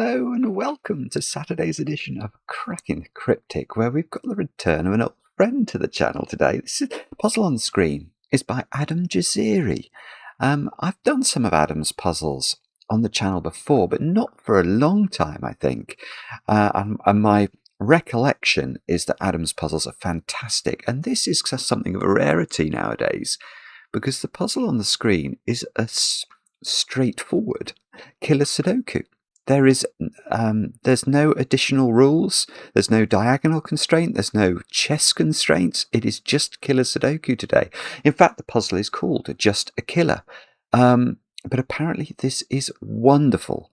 Hello and welcome to Saturday's edition of Cracking the Cryptic, where we've got the return of an old friend to the channel today. This is Puzzle on the Screen is by Adem Jaziri. I've done some of Adem's puzzles on the channel before, but not for a long time, I think. And my recollection is that Adem's puzzles are fantastic, and this is something of a rarity nowadays, because the puzzle on the screen is a straightforward killer Sudoku. There's no additional rules, there's no diagonal constraint, there's no chess constraints. It is just killer Sudoku today. In fact, the puzzle is called just a killer. But apparently this is wonderful.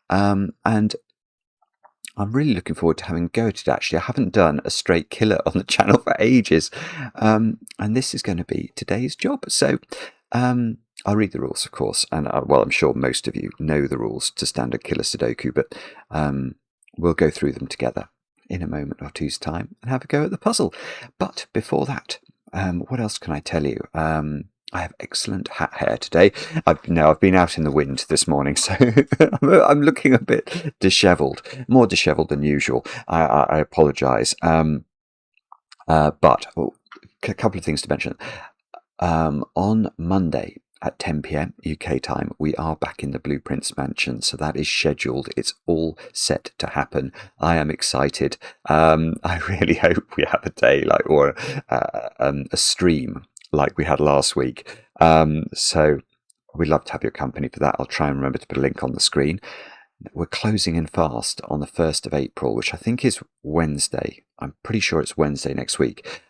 And I'm really looking forward to having a go at it, actually. I haven't done a straight killer on the channel for ages. And this is going to be today's job. So I'll read the rules, of course, and I'm sure most of you know the rules to standard killer Sudoku, but we'll go through them together in a moment or two's time and have a go at the puzzle. But before that, what else can I tell you? I have excellent hat hair today. I've been out in the wind this morning, so I'm looking a bit dishevelled, more dishevelled than usual. I apologise. But a couple of things to mention. On Monday at 10 p.m. UK time, we are back in the Blueprints Mansion, so that is scheduled. It's all set to happen. I am excited. I really hope we have a day or a stream like we had last week. So we'd love to have your company for that. I'll try and remember to put a link on the screen. We're closing in fast on the 1st of April, which I think is Wednesday. I'm pretty sure it's Wednesday next week.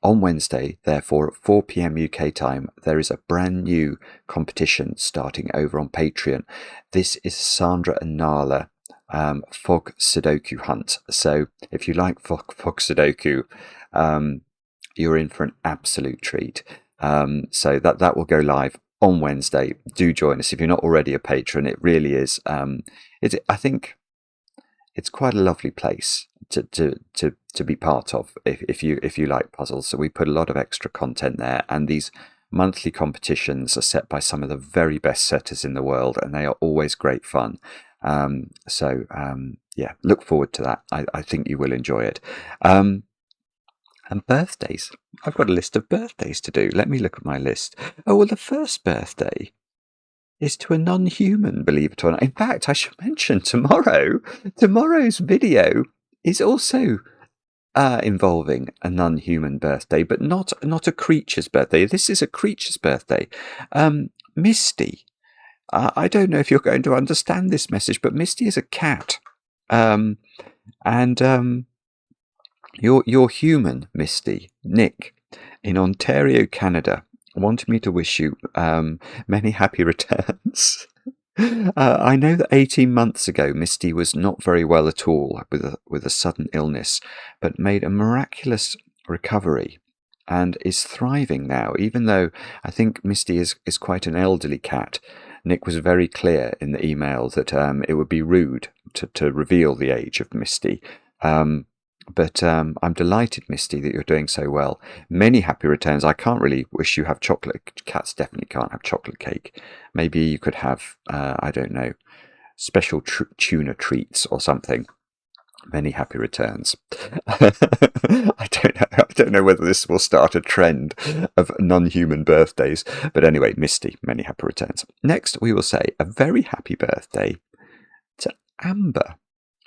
On Wednesday, therefore, at 4 p.m. UK time, there is a brand new competition starting over on Patreon. This is Sandra&Nala Fog Sudoku Hunt. So if you like Fog Sudoku, you're in for an absolute treat. So that will go live on Wednesday. Do join us if you're not already a patron. It really is. I think it's quite a lovely place to be part of if you like puzzles. So we put a lot of extra content there, and these monthly competitions are set by some of the very best setters in the world, and they are always great fun. Yeah, look forward to that. I think you will enjoy it. And birthdays. I've got a list of birthdays to do. Let me look at my list. Oh, well, the first birthday is to a non-human, believe it or not. In fact, I should mention tomorrow's video is also involving a non-human birthday, but not a creature's birthday. This is a creature's birthday. Misty. I don't know if you're going to understand this message, but Misty is a cat. Your human, Misty, Nick, in Ontario, Canada, wanted me to wish you many happy returns. I know that 18 months ago Misty was not very well at all with a sudden illness, but made a miraculous recovery and is thriving now, even though I think Misty is quite an elderly cat. Nick was very clear in the email that it would be rude to reveal the age of Misty. But I'm delighted, Misty, that you're doing so well. Many happy returns. I can't really wish you have chocolate. Cats definitely can't have chocolate cake. Maybe you could have, I don't know, special tuna treats or something. Many happy returns. I don't know whether this will start a trend of non-human birthdays. But anyway, Misty, many happy returns. Next, we will say a very happy birthday to Amber,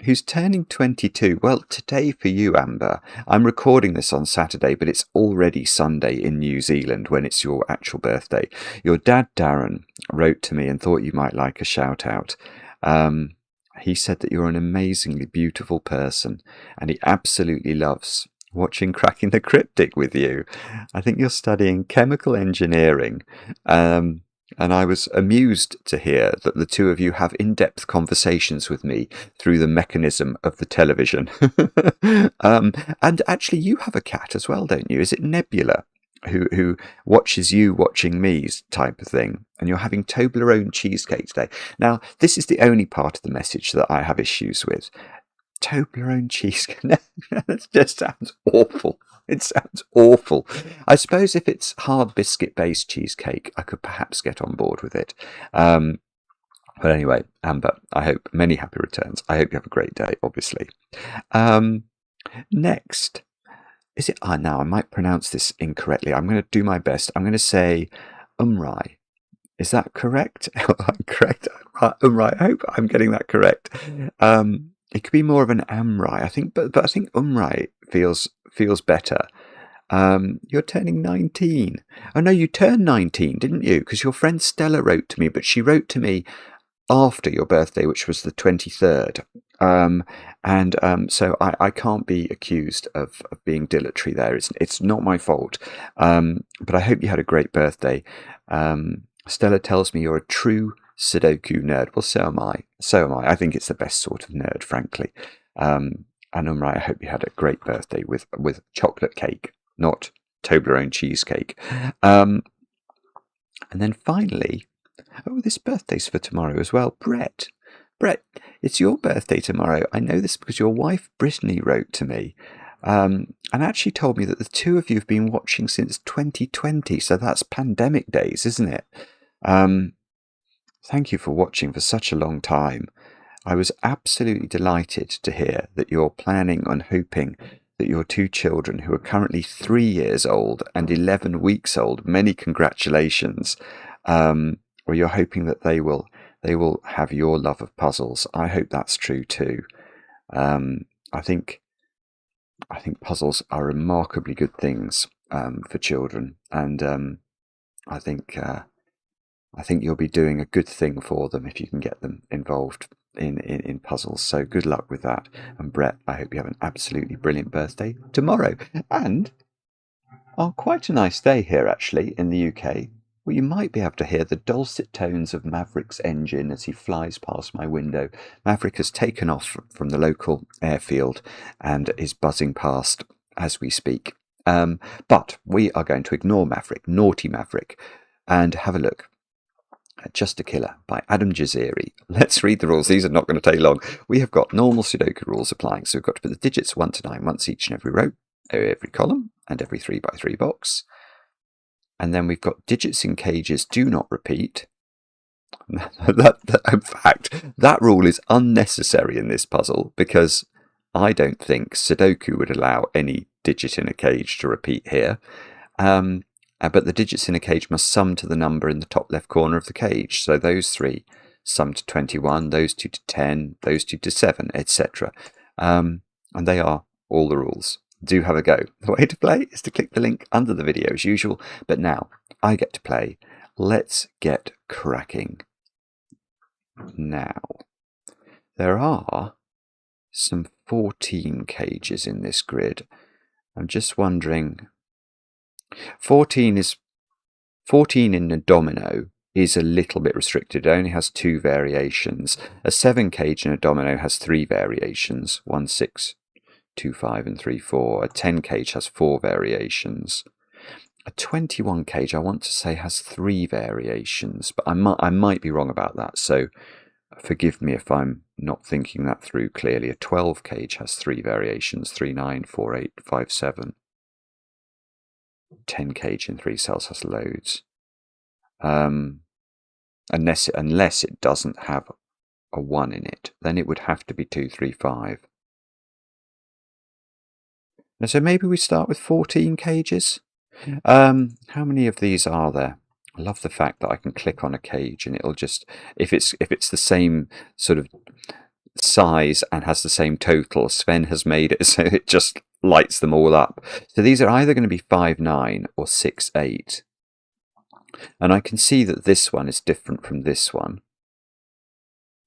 who's turning 22. Well, today for you, Amber. I'm recording this on Saturday, but it's already Sunday in New Zealand when it's your actual birthday. Your dad, Darren, wrote to me and thought you might like a shout out. He said that you're an amazingly beautiful person, and he absolutely loves watching Cracking the Cryptic with you. I think you're studying chemical engineering. And I was amused to hear that the two of you have in-depth conversations with me through the mechanism of the television. And actually, you have a cat as well, don't you? Is it Nebula, who watches you watching me type of thing? And you're having Toblerone cheesecake today. Now, this is the only part of the message that I have issues with. Toblerone cheesecake. That just sounds awful. It sounds awful. I suppose if it's hard biscuit based cheesecake, I could perhaps get on board with it. But anyway, Amber, I hope many happy returns. I hope you have a great day, obviously. Next, is it? Now I might pronounce this incorrectly. I'm going to do my best. I'm going to say Umrai. Is that correct? Correct. Umrai. I hope I'm getting that correct. It could be more of an Amrai, I think, but I think Umrai feels better. You're turning 19. Oh no, you turned 19, didn't you? Because your friend Stella wrote to me, but she wrote to me after your birthday, which was the 23rd. So I can't be accused of being dilatory there. It's not my fault. But I hope you had a great birthday. Stella tells me you're a true Sudoku nerd. Well, so am I. So am I. I think it's the best sort of nerd, frankly. And Umrai, I hope you had a great birthday with chocolate cake, not Toblerone cheesecake. And then finally, this birthday's for tomorrow as well. Brett, it's your birthday tomorrow. I know this because your wife Brittany wrote to me and actually told me that the two of you have been watching since 2020. So that's pandemic days, isn't it? Thank you for watching for such a long time. I was absolutely delighted to hear that you're planning on hoping that your two children, who are currently 3 years old and 11 weeks old, many congratulations, or you're hoping that they will have your love of puzzles. I hope that's true too. I think puzzles are remarkably good things for children, and I think you'll be doing a good thing for them if you can get them involved in puzzles. So good luck with that. And Brett, I hope you have an absolutely brilliant birthday tomorrow. And quite a nice day here actually in the UK. Well, you might be able to hear the dulcet tones of Maverick's engine as he flies past my window. Maverick has taken off from the local airfield and is buzzing past as we speak. But we are going to ignore Maverick, naughty Maverick, and have a look at Just a Killer by Adem Jaziri. Let's read the rules. These are not going to take long. We have got normal Sudoku rules applying. So we've got to put the digits 1 to 9 once each in every row, every column, and every 3 by 3 box. And then we've got digits in cages do not repeat. In fact, that rule is unnecessary in this puzzle because I don't think Sudoku would allow any digit in a cage to repeat here. But the digits in a cage must sum to the number in the top left corner of the cage. So those 3 sum to 21, those 2 to 10, those 2 to 7, etc. And they are all the rules. Do have a go. The way to play is to click the link under the video as usual, but now I get to play. Let's get cracking. Now, there are some 14 cages in this grid. I'm just wondering, 14 in a domino is a little bit restricted. It only has 2 variations. A 7 cage in a domino has 3 variations, 1, 6, 2, 5 and 3, 4. A 10 cage has 4 variations. A 21 cage, I want to say, has 3 variations, but I might be wrong about that, so forgive me if I'm not thinking that through clearly. A 12 cage has 3 variations, 3, 9, 4, 8, 5, 7. 10 cage in 3 cells has loads. Unless it doesn't have a 1 in it, then it would have to be 2, 3, 5. So maybe we start with 14 cages. How many of these are there? I love the fact that I can click on a cage and it'll just, if it's the same sort of size and has the same total, Sven has made it so it just lights them all up. So these are either going to be 5, 9 or 6, 8. And I can see that this one is different from this one.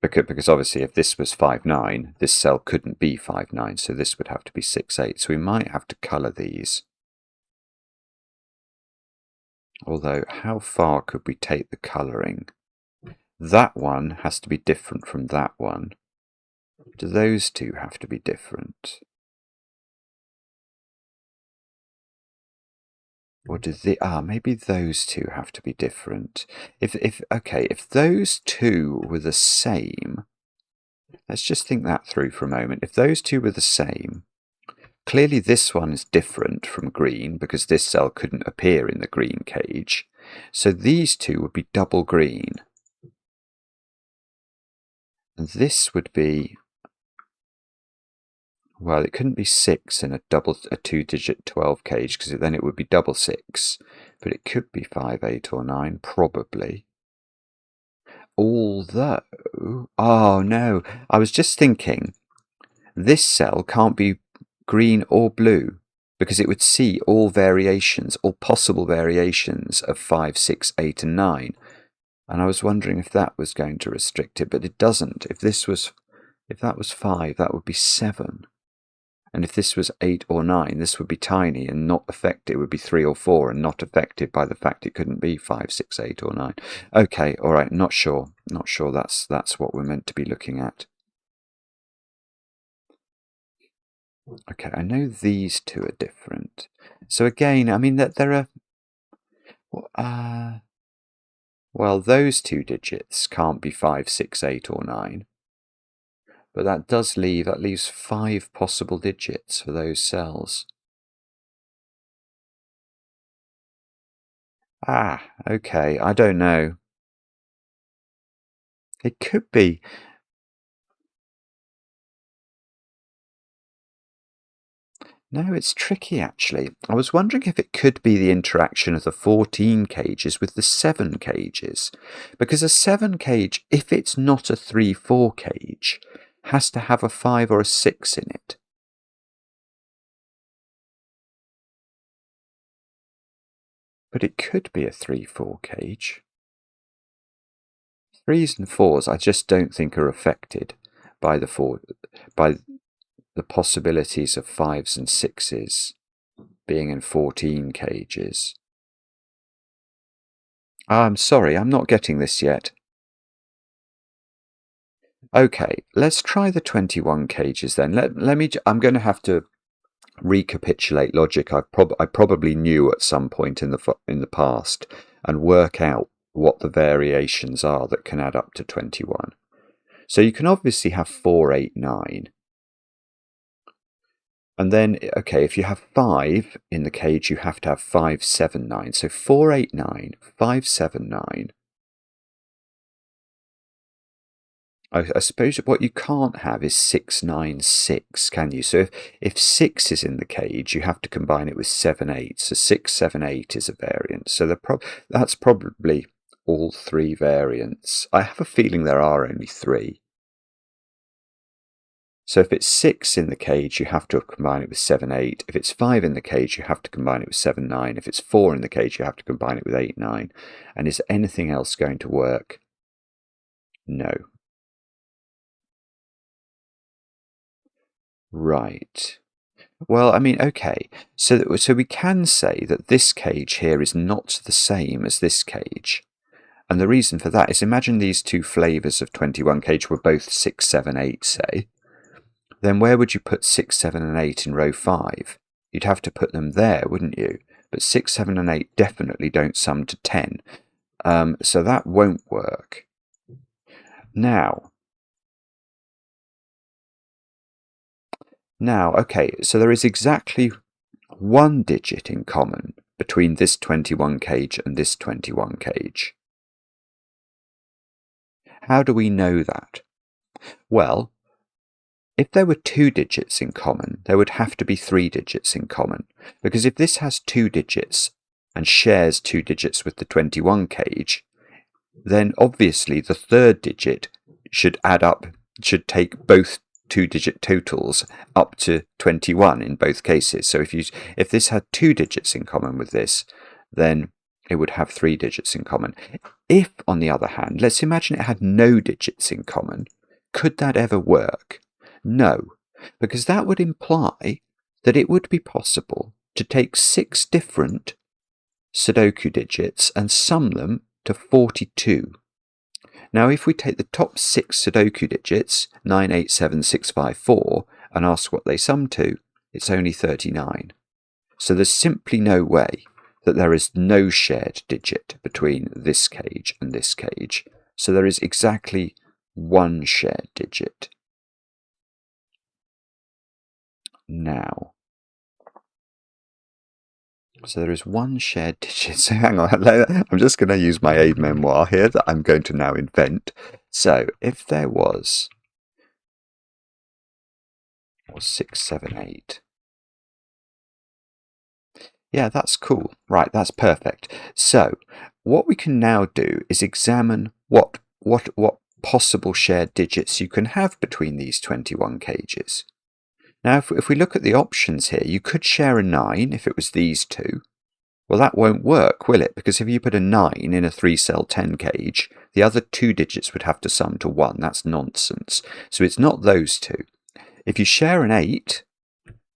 Because obviously if this was 5, 9, this cell couldn't be 5, 9, so this would have to be 6, 8. So we might have to colour these. Although, how far could we take the colouring? That one has to be different from that one. Do those two have to be different? Or do maybe those two have to be different. If those two were the same, let's just think that through for a moment. If those two were the same, clearly this one is different from green because this cell couldn't appear in the green cage. So these two would be double green. this would be, well, it couldn't be 6 in a 2-digit 12 cage, because then it would be double 6, but it could be 5, 8 or 9, probably. Although, oh no, I was just thinking, this cell can't be green or blue, because it would see all variations, all possible variations of 5, 6, 8 and 9. And I was wondering if that was going to restrict it, but it doesn't. If that was 5, that would be 7. And if this was 8 or 9, this would be tiny and not affected. It would be 3 or 4 and not affected by the fact it couldn't be 5, 6, 8 or 9. Okay, all right, not sure. Not sure that's what we're meant to be looking at. Okay, I know these two are different. So again, I mean that there are... well, those 2 digits can't be 5, 6, 8 or 9. But that leaves 5 possible digits for those cells. Okay, I don't know. It could be. No, it's tricky actually. I was wondering if it could be the interaction of the 14 cages with the 7 cages. Because a 7 cage, if it's not a 3-4 cage, has to have a 5 or a 6 in it. But it could be a 3-4 cage. 3s and 4s I just don't think are affected by the possibilities of 5s and 6s being in 14 cages. I'm sorry, I'm not getting this yet. Okay, let's try the 21 cages then. I'm going to have to recapitulate logic I probably knew at some point in the past and work out what the variations are that can add up to 21. So you can obviously have 4, 8, 9. And then, okay, if you have 5 in the cage, you have to have 5, 7, 9. So 4, 8, 9, 5, 7, 9. I suppose what you can't have is 6, 9, 6, can you? So if 6 is in the cage, you have to combine it with 7, 8. So 6, 7, 8 is a variant. So that's probably all 3 variants. I have a feeling there are only 3. So if it's 6 in the cage, you have to combine it with 7, 8. If it's 5 in the cage, you have to combine it with 7, 9. If it's 4 in the cage, you have to combine it with 8, 9. And is anything else going to work? No. Right. Well, I mean, okay. So we can say that this cage here is not the same as this cage. And the reason for that is, imagine these 2 flavours of 21 cage were both 6, 7, 8, say. Then where would you put 6, 7 and 8 in row 5? You'd have to put them there, wouldn't you? But 6, 7 and 8 definitely don't sum to 10. So that won't work. Now, okay, so there is exactly 1 digit in common between this 21 cage and this 21 cage. How do we know that? Well, if there were 2 digits in common, there would have to be 3 digits in common. Because if this has 2 digits and shares 2 digits with the 21 cage, then obviously the 3rd digit should take both 2-digit totals up to 21 in both cases. So if this had 2 digits in common with this, then it would have 3 digits in common. If, on the other hand, let's imagine it had no digits in common, could that ever work? No, because that would imply that it would be possible to take 6 different Sudoku digits and sum them to 42. Now, if we take the top 6 Sudoku digits, 9, 8, 7, 6, 5, 4, and ask what they sum to, it's only 39. So there's simply no way that there is no shared digit between this cage and this cage. So there is exactly 1 shared digit. Now, so there is 1 shared digit. So hang on, I'm just going to use my aid memoir here that I'm going to now invent. So if there was 6, 7, 8. Yeah, that's cool. Right, that's perfect. So what we can now do is examine what possible shared digits you can have between these 21 cages. Now, if we look at the options here, you could share a 9 if it was these two. Well, that won't work, will it? Because if you put a 9 in a 3-cell 10 cage, the other two digits would have to sum to 1. That's nonsense. So it's not those two. If you share an 8,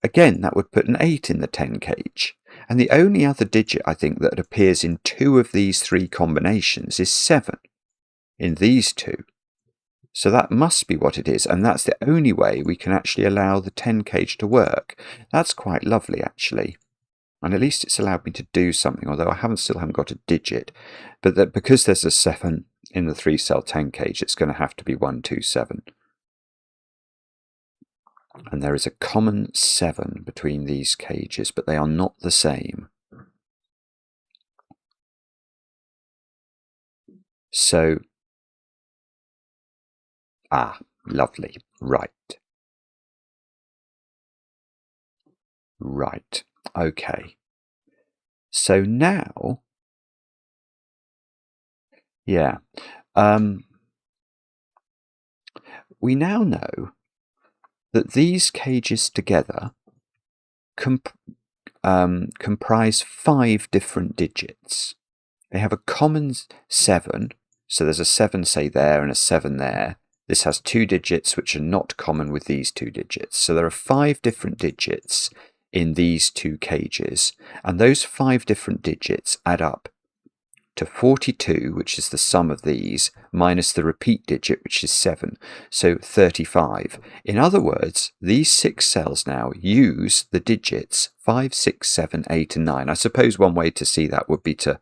again, that would put an 8 in the 10 cage. And the only other digit, I think, that appears in two of these three combinations is 7 in these two. So that must be what it is, and that's the only way we can actually allow the 10 cage to work. That's quite lovely, actually. And at least it's allowed me to do something, although I still haven't got a digit. But that because there's a 7 in the 3-cell 10 cage, it's going to have to be 1, 2, 7. And there is a common 7 between these cages, but they are not the same. So, lovely. Right. Right. Okay. So now, yeah, we now know that these cages together comprise 5 different digits. They have a common 7, so there's a 7, say, there and a 7 there. This has 2 digits which are not common with these 2 digits. So there are 5 different digits in these 2 cages, and those 5 different digits add up to 42, which is the sum of these, minus the repeat digit, which is 7, so 35. In other words, these 6 cells now use the digits 5, 6, 7, 8, and 9. I suppose one way to see that would be to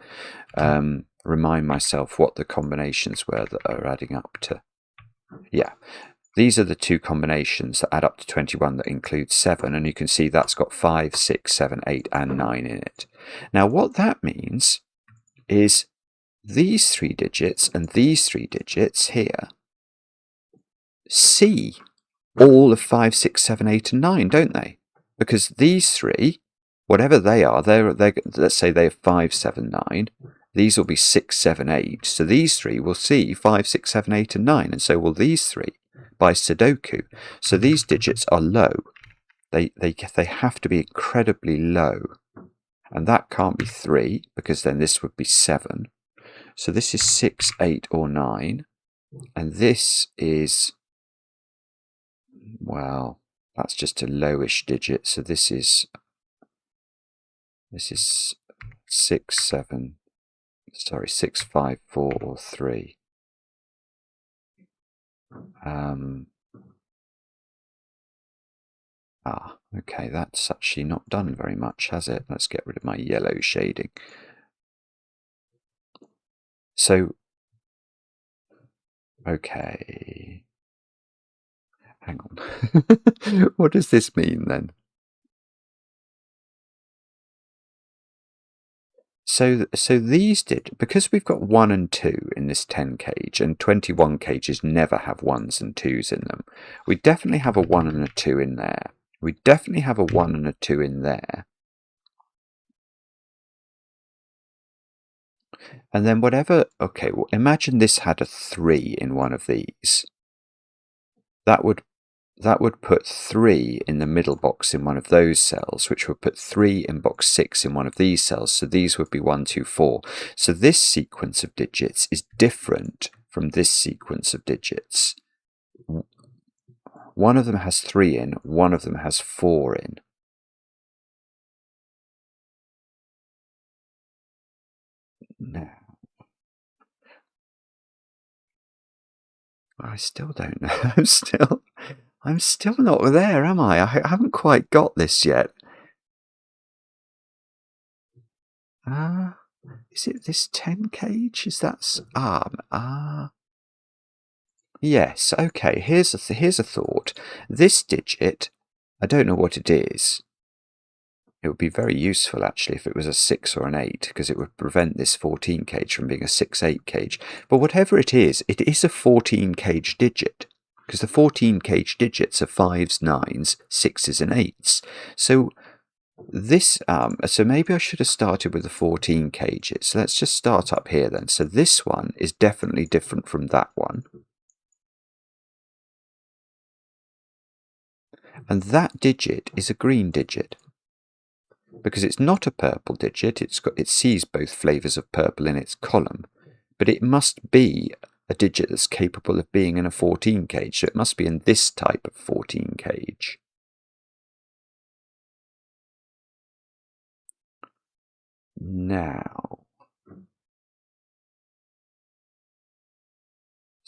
remind myself what the combinations were that are adding up to. Yeah, these are the 2 combinations that add up to 21 that include 7, and you can see that's got 5, 6, 7, 8, and 9 in it. Now, what that means is these 3 digits and these 3 digits here see all of 5, 6, 7, 8, and 9, don't they? Because these 3, whatever they are, they're let's say they have 5, 7, 9. These will be 6, 7, 8. So these 3 will see 5, 6, 7, 8, and 9, and so will these 3 by Sudoku. So these digits are low. They have to be incredibly low. And that can't be 3, because then this would be 7. So this is 6, 8, or 9. And this is, well, that's just a lowish digit. So this is 6, 7, sorry, 6, 5, 4, or 3. Okay, that's actually not done very much, has it? Let's get rid of my yellow shading. So, okay, hang on. What does this mean then? So these because we've got 1 and 2 in this 10 cage, and 21 cages never have 1s and 2s in them. We definitely have a 1 and a 2 in there. We definitely have a 1 and a 2 in there. And then whatever, okay, well, imagine this had a 3 in one of these. That would put 3 in the middle box in one of those cells, which would put 3 in box 6 in one of these cells. So these would be 1, 2, 4. So this sequence of digits is different from this sequence of digits. One of them has 3 in, one of them has 4 in. No. I still don't know. I'm still not there, am I? I haven't quite got this yet. Is it this 10 cage? Is that yes, okay. Here's a thought. This digit, I don't know what it is. It would be very useful, actually, if it was a 6 or an 8, because it would prevent this 14 cage from being a 6-8 cage. But whatever it is a 14 cage digit, because the 14 cage digits are 5s, 9s, 6s and 8s. So this, so maybe I should have started with the 14 cages. Let's just start up here then. So this one is definitely different from that one. And that digit is a green digit, because it's not a purple digit. It sees both flavours of purple in its column, but it must be a digit that's capable of being in a 14 cage. So it must be in this type of 14 cage. Now,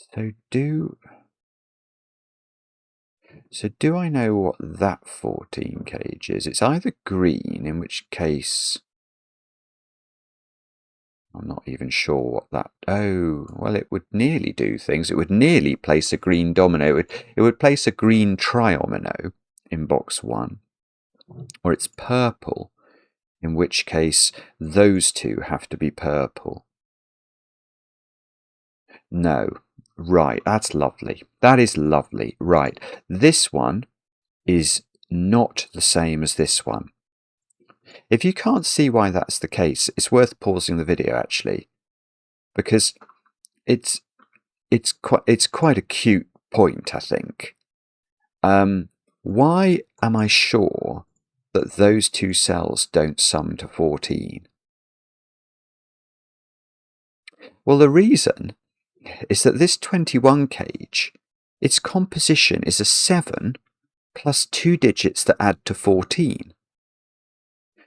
so do I know what that 14 cage is? It's either green, in which case I'm not even sure what that... Oh, well, it would nearly do things. It would nearly place a green domino. It would place a green triomino in box 1. Or it's purple, in which case those two have to be purple. No. Right, that's lovely. That is lovely. Right, this one is not the same as this one. If you can't see why that's the case, it's worth pausing the video, actually, because it's quite a cute point, I think. Why am I sure that those two cells don't sum to 14? Well, the reason is that this 21 cage, its composition is a 7 plus 2 digits that add to 14.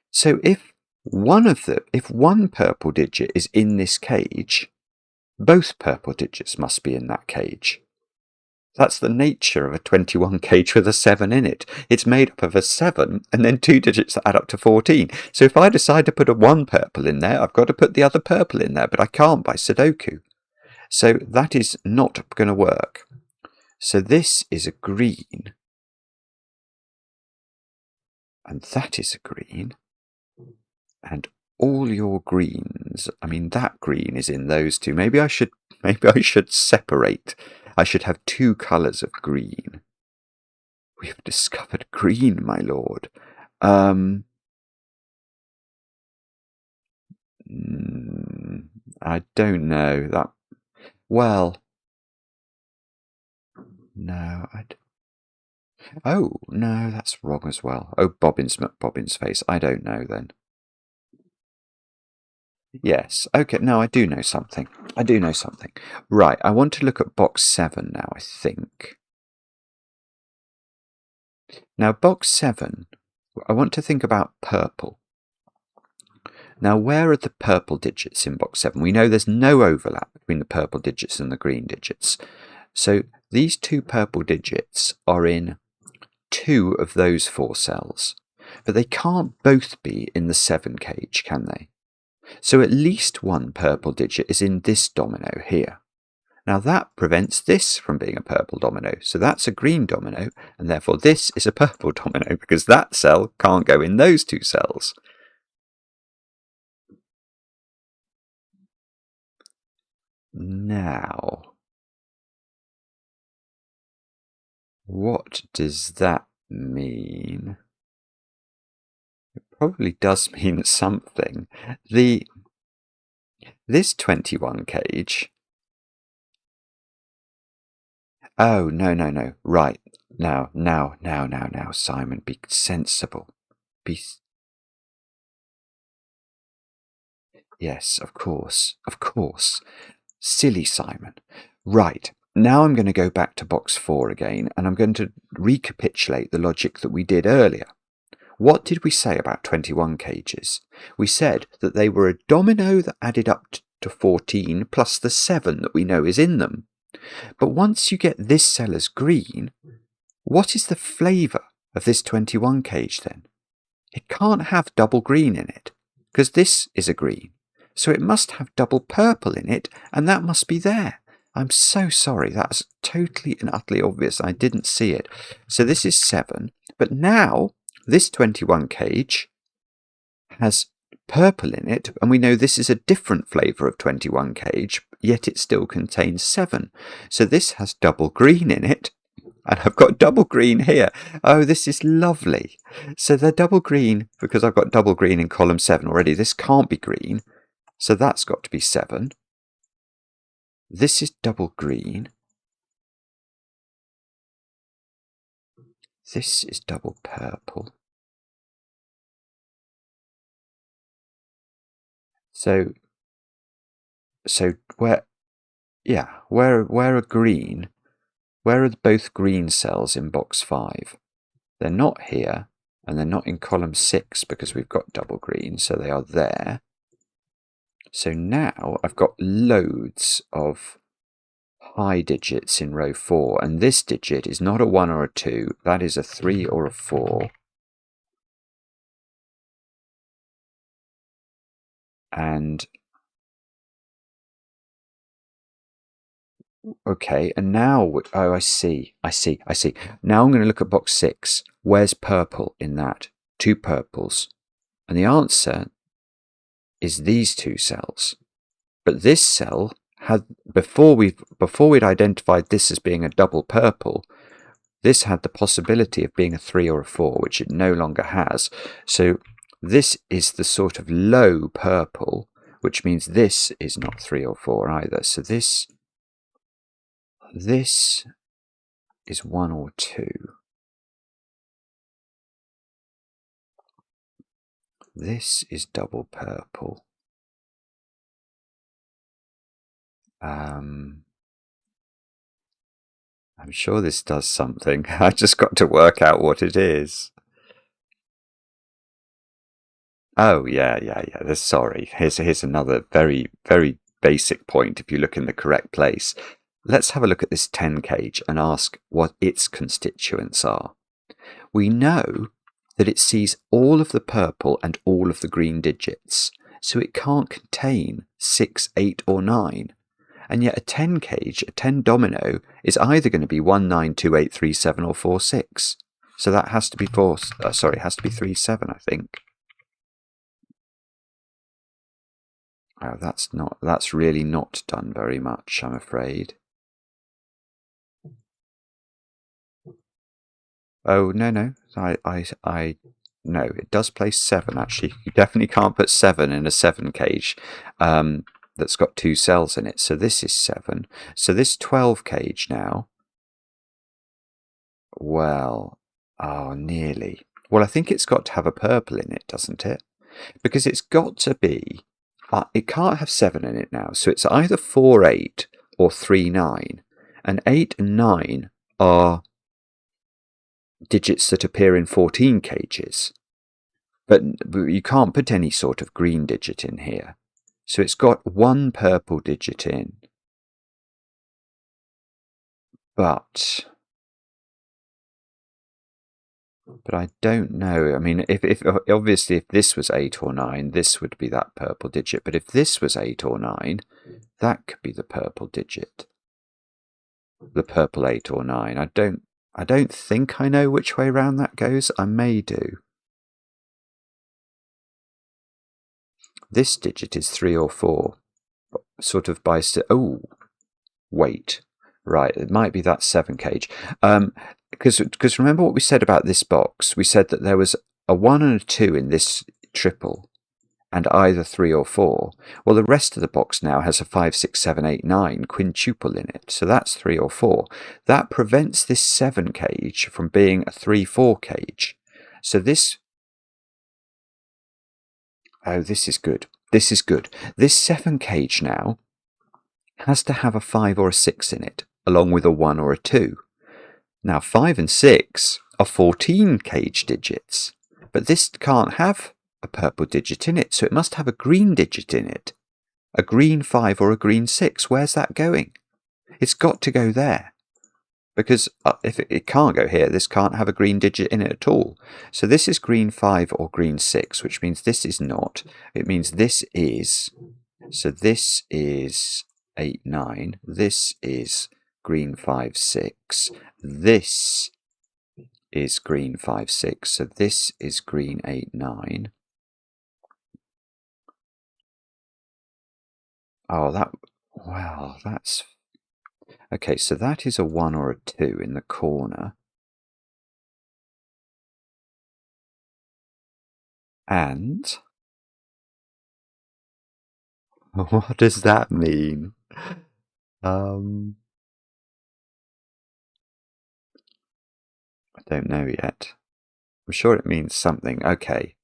So if one purple digit is in this cage, both purple digits must be in that cage. That's the nature of a 21 cage with a 7 in it. It's made up of a 7 and then 2 digits that add up to 14. So if I decide to put a 1 purple in there, I've got to put the other purple in there, but I can't by Sudoku. So that is not going to work. So this is a green. And that is a green. And all your greens, I mean, that green is in those two. Maybe I should separate. I should have 2 colours of green. We have discovered green, my lord. I don't know that. Well, no, oh, no, that's wrong as well. Oh, Bobbins face. I don't know then. Yes, okay, no, I do know something. Right, I want to look at box 7 now, I think. Now, box 7, I want to think about purple. Now, where are the purple digits in box 7? We know there's no overlap between the purple digits and the green digits. So these 2 purple digits are in 2 of those 4 cells. But they can't both be in the 7 cage, can they? So at least 1 purple digit is in this domino here. Now that prevents this from being a purple domino. So that's a green domino, and therefore this is a purple domino, because that cell can't go in those 2 cells. Now, what does that mean? It probably does mean something. This 21 cage... Oh, no. Right. Now, Simon, be sensible. Yes, of course. Silly Simon. Right. Now I'm going to go back to box 4 again, and I'm going to recapitulate the logic that we did earlier. What did we say about 21 cages? We said that they were a domino that added up to 14 plus the 7 that we know is in them. But once you get this cell as green, what is the flavour of this 21 cage then? It can't have double green in it, because this is a green. So it must have double purple in it, and that must be there. I'm so sorry, that's totally and utterly obvious. I didn't see it. So this is 7, but now this 21 cage has purple in it, and we know this is a different flavour of 21 kg, yet it still contains 7. So this has double green in it, and I've got double green here. Oh, this is lovely. So they're double green because I've got double green in column 7 already. This can't be green, so that's got to be 7. This is double green. This is double purple. So where are green? Where are both green cells in box 5? They're not here, and they're not in column 6 because we've got double green, so they are there. So now I've got loads of high digits in row 4, and this digit is not a 1 or a 2, that is a 3 or a 4. And okay, and now, oh, I see. Now I'm going to look at box 6. Where's purple in that? 2 purples. And the answer is these 2 cells. But this cell had, before we'd identified this as being a double purple, this had the possibility of being a 3 or a 4, which it no longer has. So this is the sort of low purple, which means this is not 3 or 4 either. So this is 1 or 2. This is double purple. I'm sure this does something. I just got to work out what it is. Oh, yeah. Sorry. Here's another very, very basic point if you look in the correct place. Let's have a look at this 10 kg and ask what its constituents are. We know that it sees all of the purple and all of the green digits, so it can't contain 6, 8 or 9. And yet a 10 kg, a 10 domino, is either going to be 1, 9, 2, 8, 3, 7 or 4, 6. So that has to be 3, 7, I think. Oh, that's really not done very much, I'm afraid. Oh, no. No, it does place 7, actually. You definitely can't put 7 in a 7 kg that's got 2 cells in it. So this is 7. So this 12 kg now, well, oh, nearly. Well, I think it's got to have a purple in it, doesn't it? Because it's got to be, it can't have 7 in it now. So it's either 4, 8 or 3, 9. And 8 and 9 are digits that appear in 14 kgs, but you can't put any sort of green digit in here. So it's got 1 purple digit in, but I don't know. I mean, if obviously if this was 8 or 9, this would be that purple digit, but if this was 8 or 9, that could be the purple digit, the purple 8 or 9. I don't think I know which way round that goes. I may do. This digit is 3 or 4, sort of by... Oh, wait. Right, it might be that 7 kg. Because remember what we said about this box? We said that there was a 1 and a 2 in this triple, and either 3 or 4. Well, the rest of the box now has a 5, 6, 7, 8, 9 quintuple in it, so that's 3 or 4. That prevents this 7 kg from being a 3, 4 kg. So this... Oh, this is good. This is good. This 7 kg now has to have a 5 or a 6 in it, along with a 1 or a 2. Now, 5 and 6 are 14 kg digits, but this can't have a purple digit in it, so it must have a green digit in it. A green 5 or a green 6. Where's that going? It's got to go there. Because if it can't go here, this can't have a green digit in it at all. So this is green 5 or green 6, which means this is not. It means this is. So this is 8, 9. This is green 5, 6. This is green 5, 6. So this is green 8, 9. Oh, well, that's... Okay, so that is a 1 or a 2 in the corner. And... what does that mean? I don't know yet. I'm sure it means something. Okay.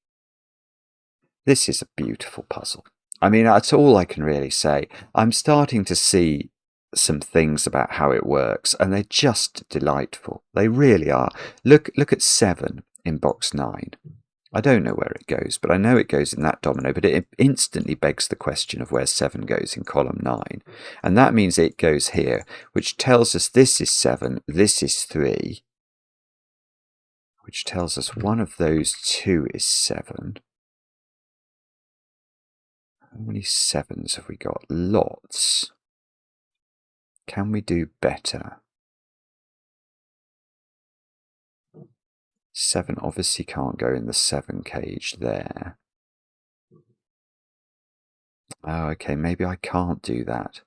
This is a beautiful puzzle. I mean, that's all I can really say. I'm starting to see some things about how it works, and they're just delightful. They really are. Look at 7 in box 9. I don't know where it goes, but I know it goes in that domino, but it instantly begs the question of where 7 goes in column 9. And that means it goes here, which tells us this is 7, this is 3, which tells us one of those two is 7. How many 7s have we got? Lots. Can we do better? 7 obviously can't go in the 7 cage there. Oh, okay, maybe I can't do that.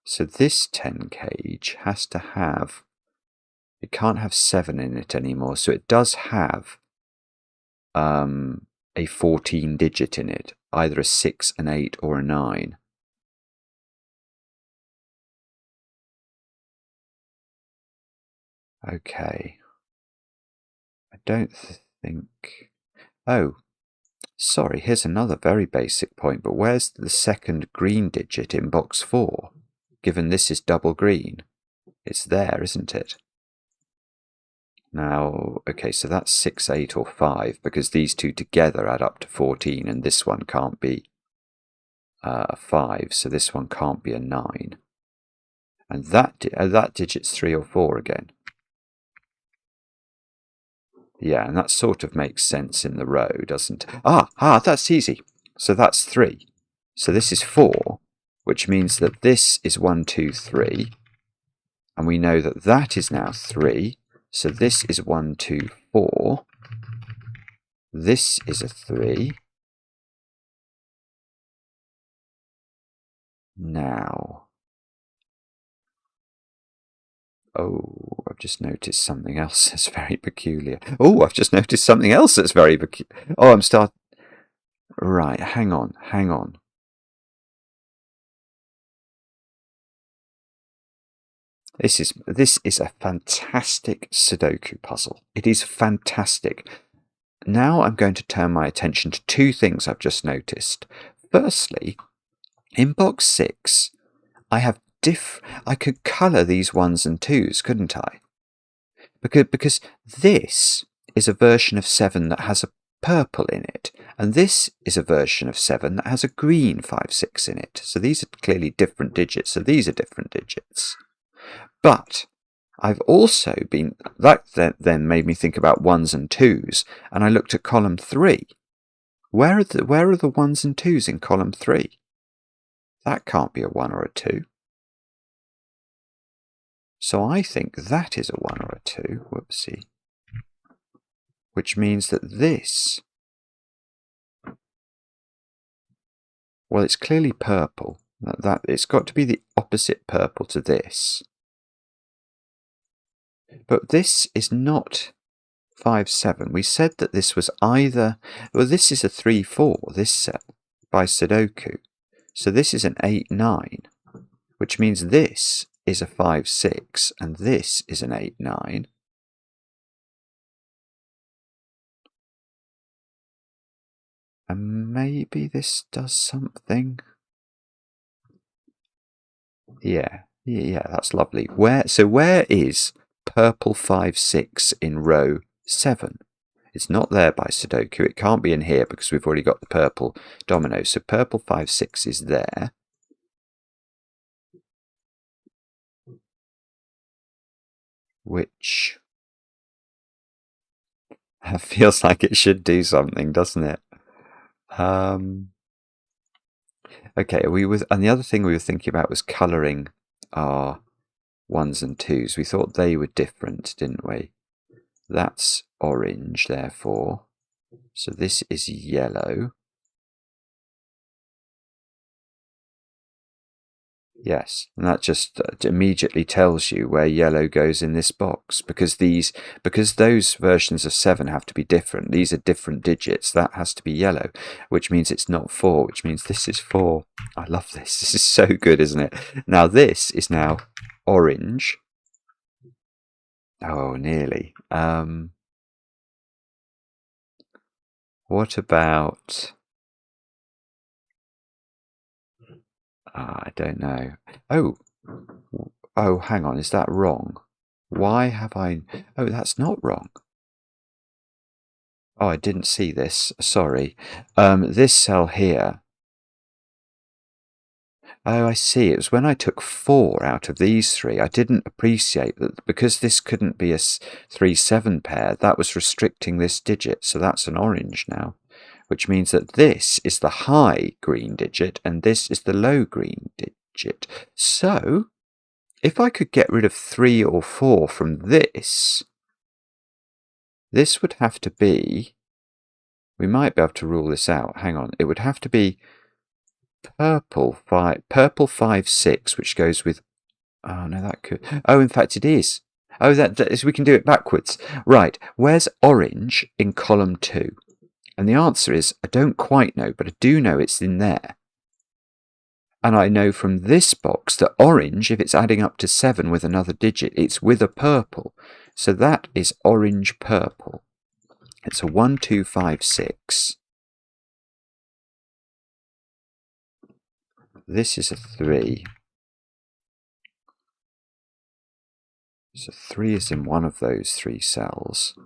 So this 10 cage has to have... It can't have 7 in it anymore, so it does have a 14 digit in it, either a 6, an 8 or a 9. Okay. I don't think... Oh, sorry, here's another very basic point, but where's the second green digit in box 4, given this is double green? It's there, isn't it? Now, okay, so that's 6, 8 or 5, because these two together add up to 14, and this one can't be a 5, so this one can't be a 9. And that digit's 3 or 4 again. Yeah, and that sort of makes sense in the row, doesn't it? That's easy. So that's 3. So this is 4, which means that this is 1, 2, 3. And we know that that is now 3. So this is 1, 2, 4. This is a 3. Now... Oh, I've just noticed something else that's very peculiar. Oh, I've just noticed something else that's very peculiar. Oh, Right, hang on. This is a fantastic Sudoku puzzle. It is fantastic. Now I'm going to turn my attention to 2 things I've just noticed. Firstly, in box 6, I could colour these 1s and 2s, couldn't I? Because this is a version of 7 that has a purple in it, and this is a version of 7 that has a green 5, 6 in it. So these are clearly different digits, so these are different digits. But I've also been... That then made me think about 1s and 2s, and I looked at column 3. Where are the 1s and 2s in column 3? That can't be a 1 or a 2. So I think that is a 1 or a 2. Whoopsie. Which means that this... Well, it's clearly purple. It's got to be the opposite purple to this. But this is not 5, 7. We said that this was either... Well, this is a 3, 4, this set, by Sudoku. So this is an 8, 9, which means this is a 5, 6, and this is an 8, 9. And maybe this does something. Yeah, that's lovely. Where is purple 5, 6 in row 7? It's not there by Sudoku. It can't be in here because we've already got the purple domino. So purple 5, 6 is there. Which feels like it should do something, doesn't it? Okay, and the other thing we were thinking about was colouring our 1s and 2s. We thought they were different, didn't we? That's orange, therefore. So this is yellow. Yes, and that just immediately tells you where yellow goes in this box, because those versions of 7 have to be different. These are different digits. That has to be yellow, which means it's not 4, which means this is 4. I love this. This is so good, isn't it? Now this is now orange. Oh, nearly. What about... I don't know. Oh, hang on. Is that wrong? Why have I... Oh, that's not wrong. Oh, I didn't see this. Sorry. This cell here. Oh, I see. It was when I took 4 out of these 3. I didn't appreciate that because this couldn't be a 3-7 pair. That was restricting this digit. So that's an orange now, which means that this is the high green digit and this is the low green digit. So if I could get rid of 3 or 4 from this would have to be... We might be able to rule this out. Hang on. It would have to be purple 5 6, which goes with... Oh, no, that could... Oh, in fact, it is. Oh, that is, we can do it backwards. Right. Where's orange in column 2? And the answer is, I don't quite know, but I do know it's in there. And I know from this box that orange, if it's adding up to 7 with another digit, it's with a purple. So that is orange purple. It's a 1, 2, 5, 6. This is a 3. So 3 is in one of those 3 cells.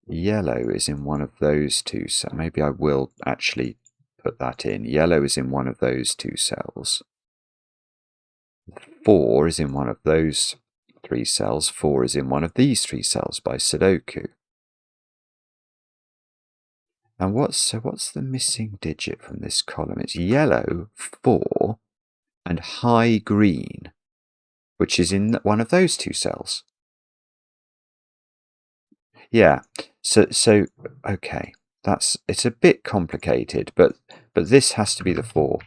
Yellow is in one of those 2 cells. Maybe I will actually put that in. Yellow is in one of those 2 cells. 4 is in one of those 3 cells. 4 is in one of these 3 cells by Sudoku. And what's the missing digit from this column? It's yellow, 4, and high green, which is in one of those 2 cells. Yeah, so okay, it's a bit complicated, but this has to be the 4,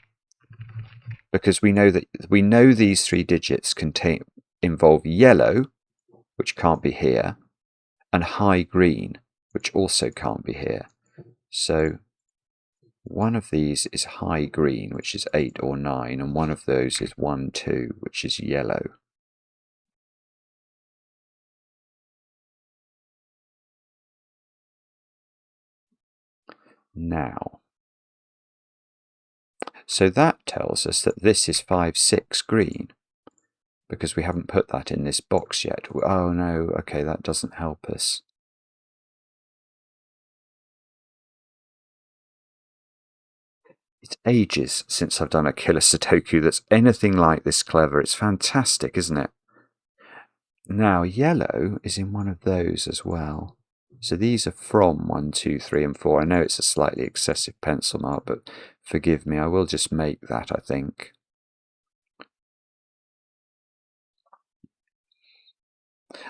because we know these 3 digits involve yellow, which can't be here, and high green, which also can't be here. So one of these is high green, which is 8 or 9, and one of those is 1, 2, which is yellow. Now, so that tells us that this is 5, 6 green, because we haven't put that in this box yet. Oh no, okay, that doesn't help us. It's ages since I've done a killer Sudoku that's anything like this clever. It's fantastic, isn't it? Now, yellow is in one of those as well. So these are from 1, 2, 3, and 4. I know it's a slightly excessive pencil mark, but forgive me, I will just make that, I think.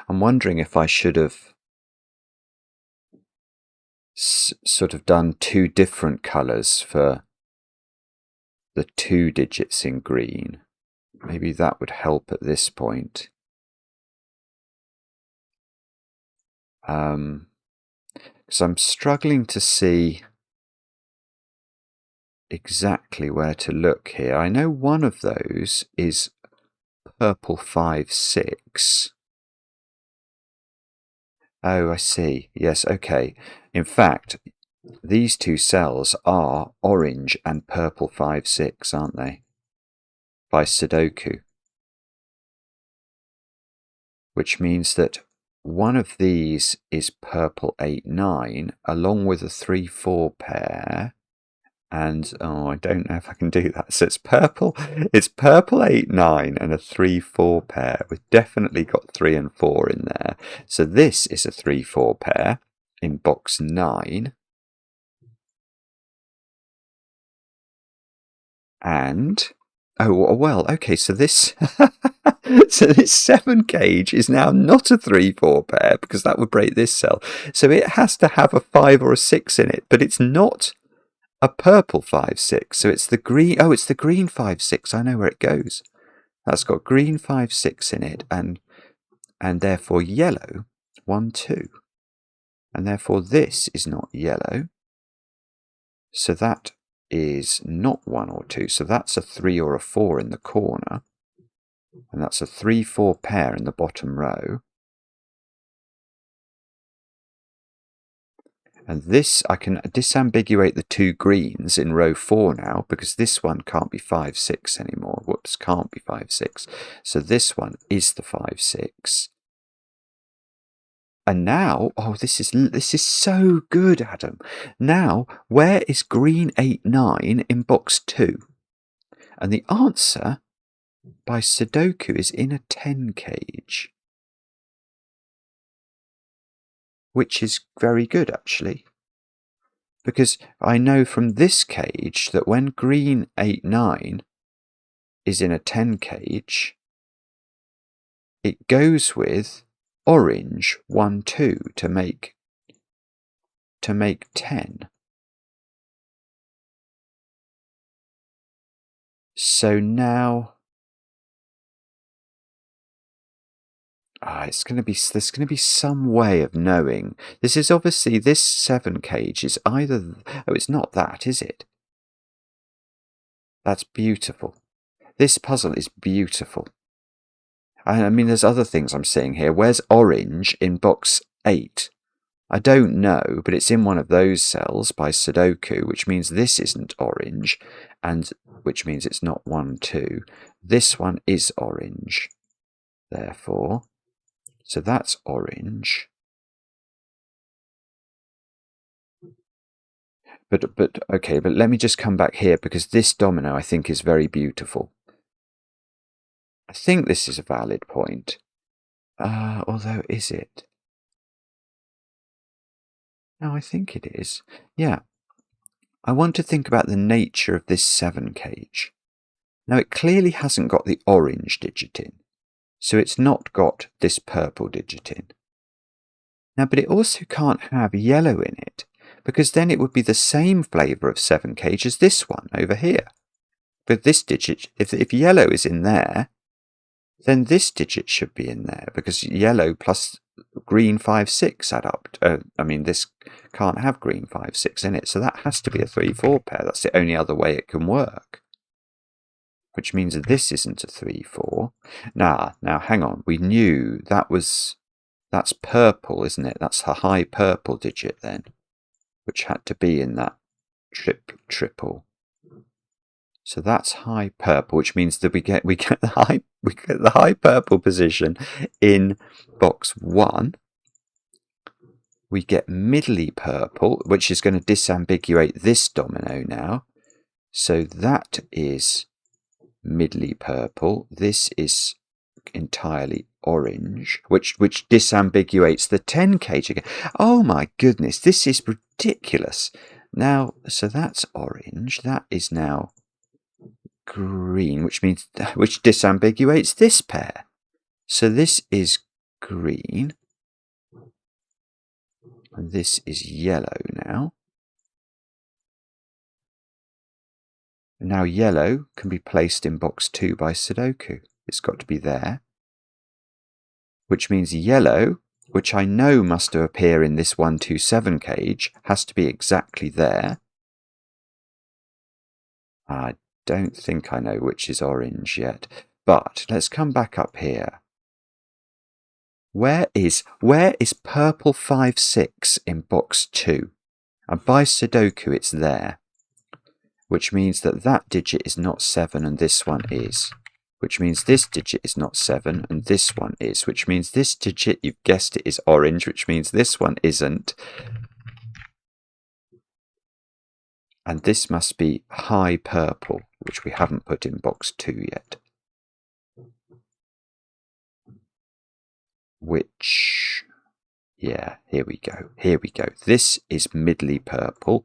I'm wondering if I should have sort of done 2 different colours for the 2 digits in green. Maybe that would help at this point. Because I'm struggling to see exactly where to look here. I know one of those is purple 5, 6. Oh, I see. Yes, okay. In fact, these 2 cells are orange and purple 5, 6, aren't they? By Sudoku. Which means that one of these is purple 8, 9, along with a 3, 4 pair. And, oh, I don't know if I can do that. So it's purple 8, 9 and a 3, 4 pair. We've definitely got 3 and 4 in there. So this is a 3, 4 pair in box 9. And, oh, well, okay, so this, so this 7 gauge is now not a 3, 4 pair, because that would break this cell. So it has to have a 5 or a 6 in it, but it's not a purple 5-6. So it's the green. Oh, it's the green 5-6. I know where it goes. That's got green 5-6 in it, and therefore yellow 1-2. And therefore this is not yellow. So that is not 1 or 2. So that's a 3 or a 4 in the corner. And that's a 3-4 pair in the bottom row. And this, I can disambiguate the 2 greens in row 4 now, because this one can't be 5-6 anymore. Whoops, can't be 5-6. So this one is the 5-6. And now, oh, this is so good, Adam. Now, where is green 8-9 in box 2? And the answer by Sudoku is in a 10 cage. Which is very good, actually. Because I know from this cage that when green 8-9 is in a 10 cage, it goes with orange 1-2 to make 10. So now there's going to be some way of knowing. This is obviously, this 7 cage is either, oh, it's not that, is it? That's beautiful. This puzzle is beautiful. I mean, there's other things I'm seeing here. Where's orange in box 8? I don't know, but it's in one of those cells by Sudoku, which means this isn't orange, and which means it's not 1-2. This one is orange, therefore. So that's orange. But okay, but let me just come back here, because this domino I think is very beautiful. I think this is a valid point. Although, is it? No, I think it is. Yeah. I want to think about the nature of this 7 cage. Now, it clearly hasn't got the orange digit in, so it's not got this purple digit in. Now, but it also can't have yellow in it, because then it would be the same flavour of 7 cage as this one over here. But this digit, if yellow is in there, then this digit should be in there, because yellow plus green 5-6 add up. I mean, this can't have green 5-6 in it, so that has to be a 3-4 pair. That's the only other way it can work. Which means that this isn't a 3-4. Now hang on. We knew that's purple, isn't it? That's the high purple digit then, which had to be in that triple. So that's high purple, which means that we get the high purple position in box 1. We get middly purple, which is going to disambiguate this domino now. So that is middly purple. This is entirely orange, which disambiguates the 10 cage again. Oh my goodness, this is ridiculous. Now, so that's orange. That is now green, which disambiguates this pair. So this is green, and this is yellow now. Now yellow can be placed in box 2 by Sudoku. It's got to be there, which means yellow, which I know must appear in this 1-2-7 cage, has to be exactly there. I don't think I know which is orange yet, but let's come back up here. Where is purple 5-6 in box 2? And by Sudoku it's there, which means that digit is not 7 and this one is, which means this digit is not 7 and this one is, which means this digit, you've guessed it, is orange, which means this one isn't. And this must be high purple, which we haven't put in box 2 yet. Which, yeah, here we go. This is middly purple,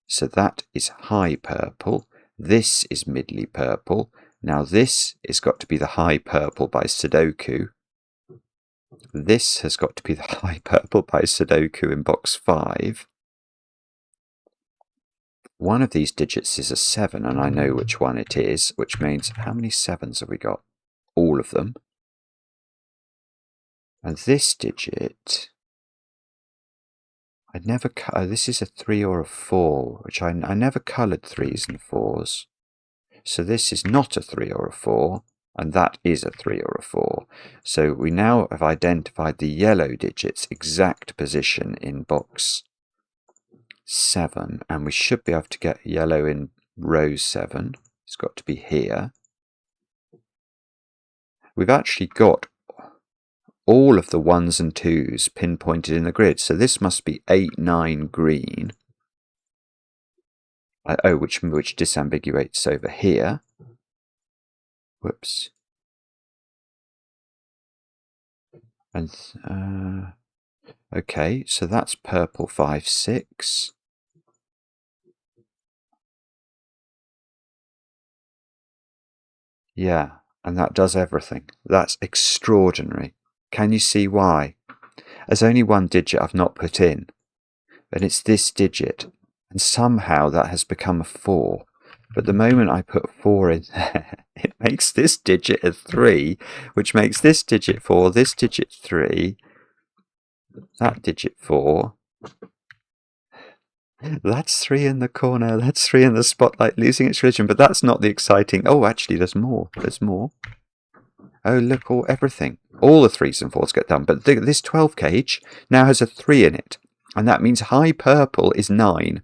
so that is high purple. This is middly purple. Now this has got to be the high purple by Sudoku. This has got to be the high purple by Sudoku in box 5. one of these digits is a 7, and I know which one it is, which means how many 7s have we got? All of them. And this digit, I'd never, this is a 3 or a 4, which I never coloured 3s and 4s. So this is not a 3 or a 4, and that is a 3 or a 4. So we now have identified the yellow digit's exact position in box 7, and we should be able to get yellow in row 7. It's got to be here. We've actually got all of the 1s and 2s pinpointed in the grid, so this must be 8, 9 green. Which disambiguates over here. Whoops. And okay, so that's purple 5, 6. Yeah, and that does everything. That's extraordinary. Can you see why? There's only one digit I've not put in, and it's this digit. And somehow that has become a 4. But the moment I put 4 in there, it makes this digit a 3, which makes this digit 4, this digit 3, that digit 4. That's 3 in the corner, that's 3 in the spotlight, losing its religion. But that's not the exciting... Oh, actually, there's more. There's more. Oh, look, everything. All the 3s and 4s get done. But this 12 cage now has a 3 in it. And that means high purple is 9.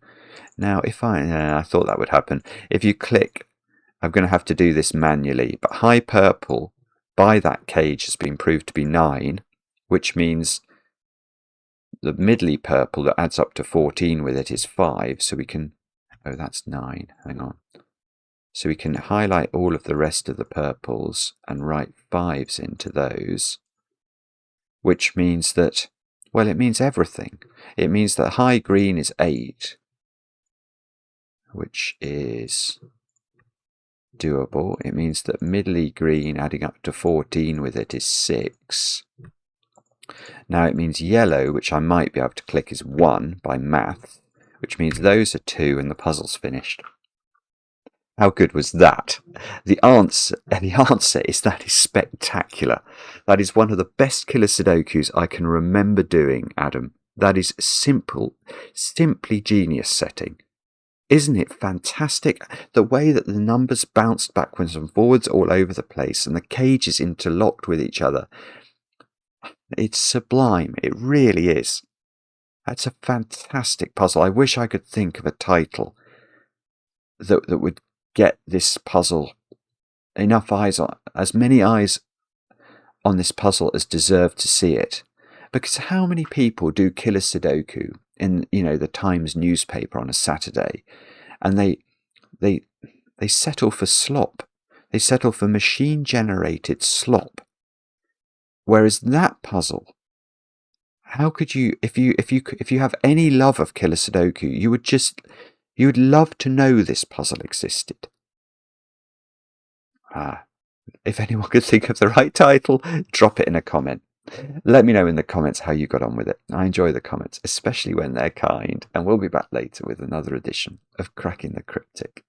Now, if I thought that would happen. If you click, I'm going to have to do this manually. But high purple by that cage has been proved to be 9, which means the middly purple that adds up to 14 with it is 5. So we can... Oh, that's 9. Hang on. So we can highlight all of the rest of the purples and write 5s into those, which means that, well, it means everything. It means that high green is 8, which is doable. It means that middly green adding up to 14 with it is 6. Now it means yellow, which I might be able to click, is 1 by math, which means those are 2 and the puzzle's finished. How good was that? The answer is that is spectacular. That is one of the best killer Sudokus I can remember doing, Adam. That is simply genius setting. Isn't it fantastic? The way that the numbers bounced backwards and forwards all over the place and the cages interlocked with each other. It's sublime. It really is. That's a fantastic puzzle. I wish I could think of a title that would get this puzzle enough eyes on, as many eyes on this puzzle as deserve to see it. Because how many people do killer Sudoku in, the Times newspaper on a Saturday, and they settle for slop. They settle for machine generated slop. Whereas that puzzle, how could you, if you have any love of killer Sudoku, you would love to know this puzzle existed. If anyone could think of the right title, drop it in a comment. Let me know in the comments how you got on with it. I enjoy the comments, especially when they're kind, and we'll be back later with another edition of Cracking the Cryptic.